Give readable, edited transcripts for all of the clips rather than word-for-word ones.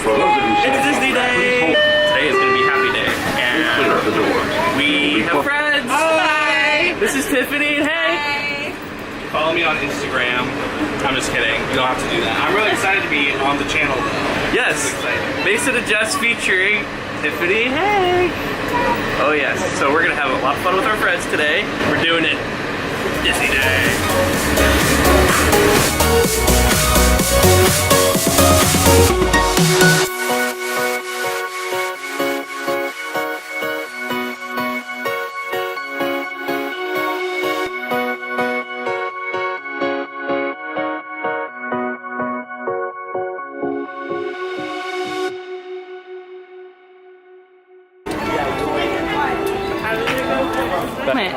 It's Disney Day! Today is gonna be Happy Day, and we have friends! Hi! This is Tiffany and Hank! Follow me on Instagram. I'm just kidding, you don't have to do that. I'm really excited to be on the channel though. Yes! Base it Adjust featuring Tiffany and Hank! Oh yes, so we're gonna have a lot of fun with our friends today. We're doing it Disney Day!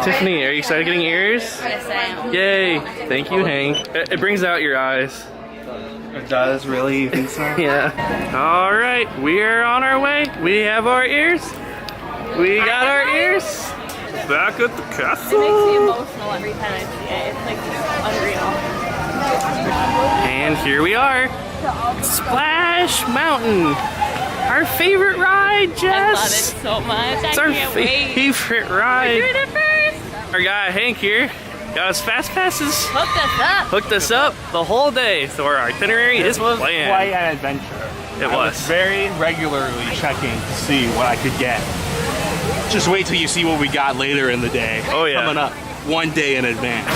Tiffany, are you excited getting ears? Yes, I am. Yay! Thank you, Hank. It brings out your eyes. It does, really? You think so? Yeah. All right, we are on our way. We have our ears. We got our ears. Back at the castle. It makes me emotional every time I see it. It's like unreal. And here we are. Splash Mountain. Our favorite ride, Jess. I love it so much. It's I our can't wait. favorite ride. We're doing it first. Our guy Hank here got us fast passes. Hooked us up. Hooked us up the whole day, so our itinerary is This was planned. quite an adventure. It I was. very regularly checking to see what I could get. Just wait till you see what we got later in the day. Oh yeah. Coming up one day in advance.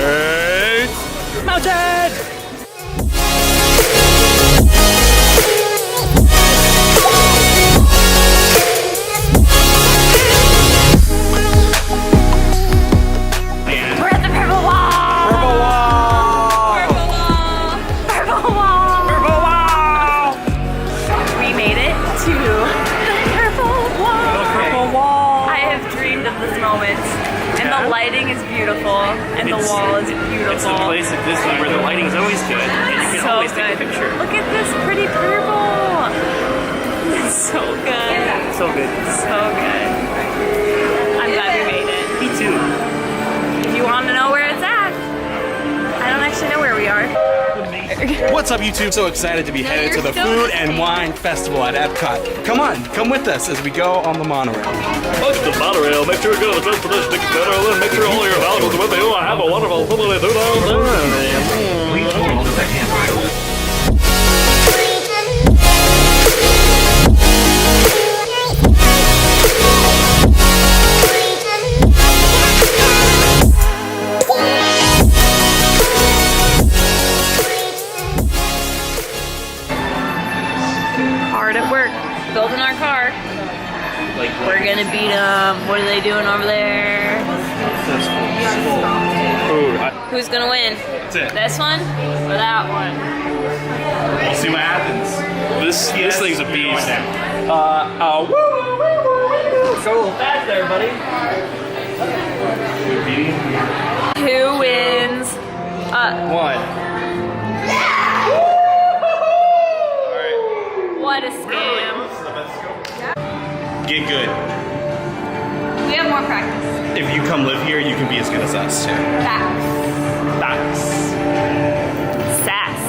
Space Mountain! We're at the Purple Wall. Purple Wall! Purple Wall. Purple Wall. Purple Wall! We made it to the Purple Wall. The Purple Wall! I have dreamed of this moment. And the lighting is beautiful. And the wall is beautiful. It's the place at Disney where the lighting's always good, and you can So always take a good. picture. Look at this pretty purple. It's so good. So good. So good. I'm glad we made it. Me too. If you want to know where it's at, I don't actually know where we are. What's up, YouTube? So excited to be headed to the Food and Wine Festival at Epcot. Come on, come with us as we go on the monorail. Welcome to the monorail. Make sure you go to the transportation ticket center and make sure all your valuables are with you. I have a wonderful family to Please hold on to the handrail. Hard at work, building our car. We're gonna beat them. What are they doing over there? Who's gonna win? That's it. This one or that one? We'll see what happens. This thing's a beast. Go a little fast there, buddy. Who wins? One. What a scam. Get good. We have more practice. If you come live here, you can be as good as us too. Facts. Thanks. Sass.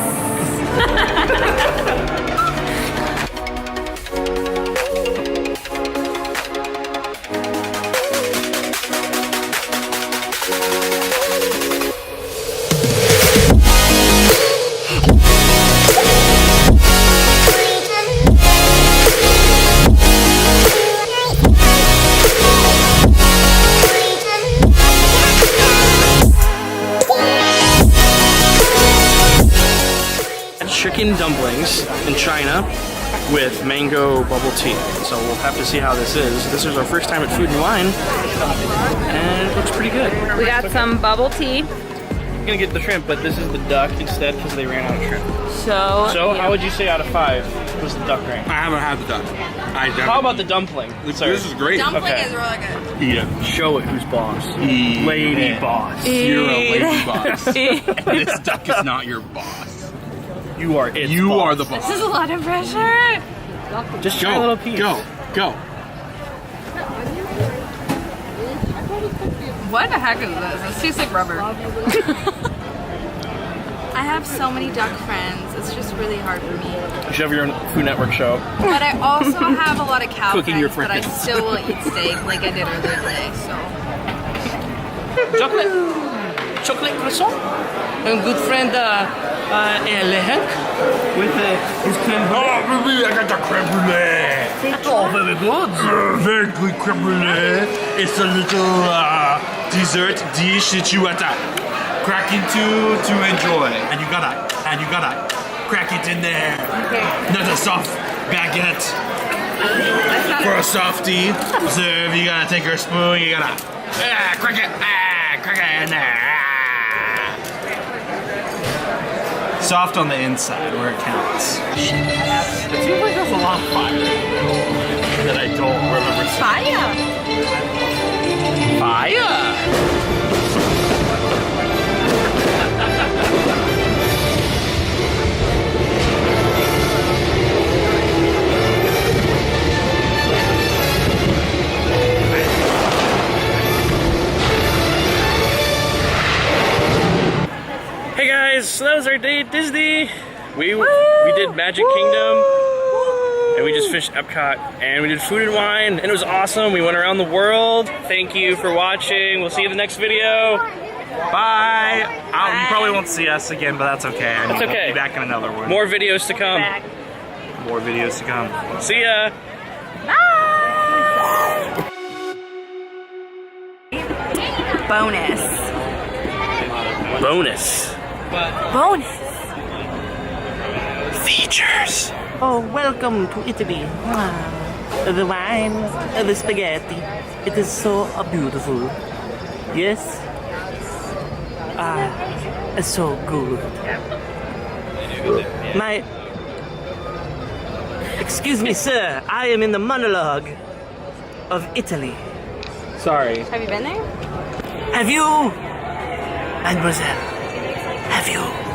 Chicken dumplings in China. with mango bubble tea. So we'll have to see how this is. This is our first time at Food and Wine, and it looks pretty good. We got some bubble tea. I'm gonna get the shrimp, but this is the duck instead because they ran out of shrimp. So How would you say out of 5 was the duck rank? I haven't had the duck. How about the dumpling? This is great. Dumpling Okay. is really good. Eat it. Show it who's boss. Lady boss. You're a lady boss. This duck is not your boss. You are its You boss. are the boss. This is a lot of pressure. Just try a little piece. Go. What the heck is this? This tastes like rubber. I have so many duck friends. It's just really hard for me. You should have your own Food Network show. But I also have a lot of cow Cooking your friends, but I friends. still will eat steak like I did earlier today. So Chocolate croissant. And good friend Hank with his creme brulee. Oh, baby, I got the creme brulee. Oh, very good. Very good creme brulee. It's a little dessert dish that you have to crack into to enjoy. And you gotta crack it in there. okay. Not a soft baguette. That's not For a softie, serve, you gotta take your spoon, you gotta crack it in there. Soft on the inside where it counts. It seems like there's a lot of fire that I don't remember. fire. Hey guys, so that was our day at Disney. We did Magic Kingdom, and we just fished Epcot, and we did Food and Wine, and it was awesome. We went around the world. Thank you for watching. We'll see you in the next video. Bye. You probably won't see us again, but that's okay. I mean, That's okay. We'll be back in another one. More videos to come. More videos to come. See ya. Bonus. Bonus. Bonus. Features. Oh, welcome to Italy. The wine, the spaghetti. It is so beautiful. Yes? It's so good. Excuse me, sir. I am in the monologue of Italy. Sorry. Have you been there? Have you, mademoiselle? Have you?